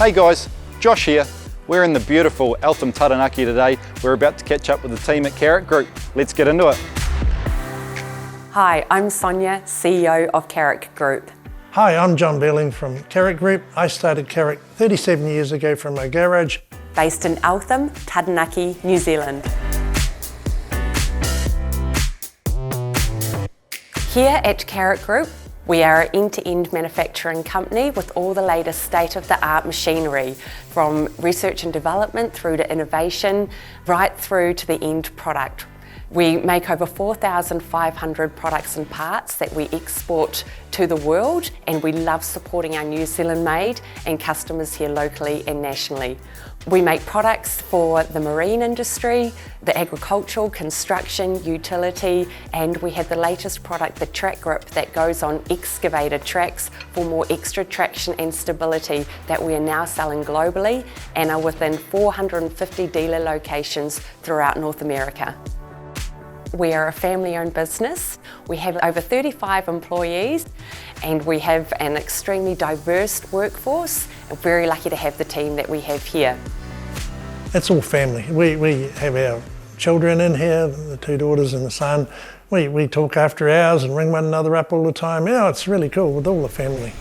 Hey guys, Josh here. We're in the beautiful Eltham, Taranaki today. We're about to catch up with the team at Carac Group. Let's get into it. Hi, I'm Sonia, CEO of Carac Group. Hi, I'm John Belling from Carac Group. I started Carac 37 years ago from my garage. Based in Eltham, Taranaki, New Zealand. Here at Carac Group, we are an end-to-end manufacturing company with all the latest state-of-the-art machinery, from research and development through to innovation, right through to the end product. We make over 4,500 products and parts that we export to the world, and we love supporting our New Zealand made and customers here locally and nationally. We make products for the marine industry, the agricultural, construction, utility, and we have the latest product, the Carac Grip, that goes on excavator tracks for more extra traction and stability that we are now selling globally and are within 450 dealer locations throughout North America. We are a family-owned business. We have over 35 employees and we have an extremely diverse workforce. We're very lucky to have the team that we have here. It's all family. We have our children in here, the two daughters and the son. We talk after hours and ring one another up all the time. Yeah, it's really cool with all the family.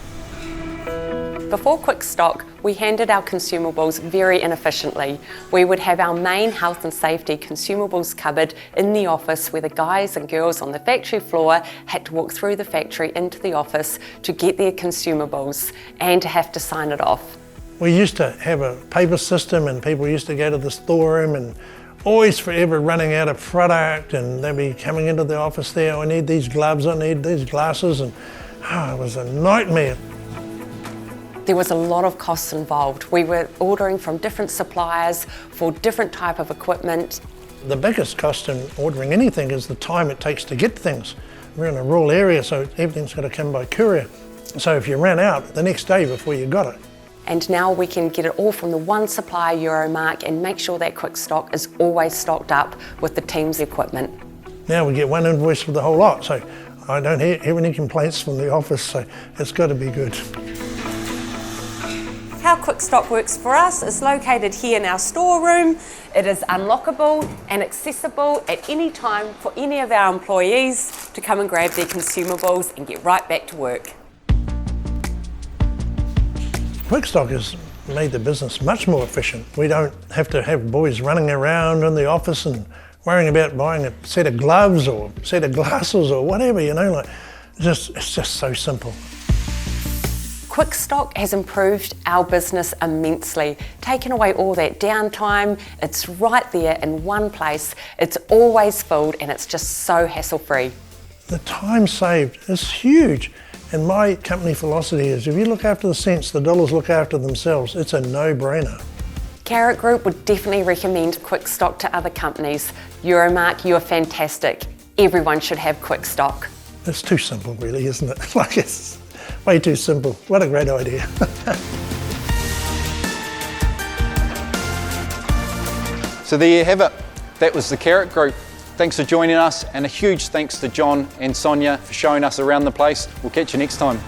Before QuickStock, we handled our consumables very inefficiently. We would have our main health and safety consumables cupboard in the office where the guys and girls on the factory floor had to walk through the factory into the office to get their consumables and to have to sign it off. We used to have a paper system and people used to go to the storeroom and always forever running out of product, and they'd be coming into the office there, I need these gloves, I need these glasses, and it was a nightmare. There was a lot of costs involved. We were ordering from different suppliers for different type of equipment. The biggest cost in ordering anything is the time it takes to get things. We're in a rural area, so everything's got to come by courier. So if you ran out the next day before you got it. And now we can get it all from the one supplier, Euromarc, and make sure that QuickStock is always stocked up with the team's equipment. Now we get one invoice for the whole lot, so I don't hear any complaints from the office, so it's got to be good. How QuickStock works for us is located here in our storeroom. It is unlockable and accessible at any time for any of our employees to come and grab their consumables and get right back to work. QuickStock has made the business much more efficient. We don't have to have boys running around in the office and worrying about buying a set of gloves or a set of glasses or whatever, you know, it's just so simple. QuickStock has improved our business immensely, taken away all that downtime. It's right there in one place. It's always filled and it's just so hassle-free. The time saved is huge. And my company philosophy is if you look after the cents, the dollars look after themselves. It's a no-brainer. Carac Group would definitely recommend QuickStock to other companies. Euromarc, you're fantastic. Everyone should have QuickStock. It's too simple really, isn't it? It's way too simple. What a great idea. So there you have it. That was the Carac Group. Thanks for joining us, and a huge thanks to John and Sonia for showing us around the place. We'll catch you next time.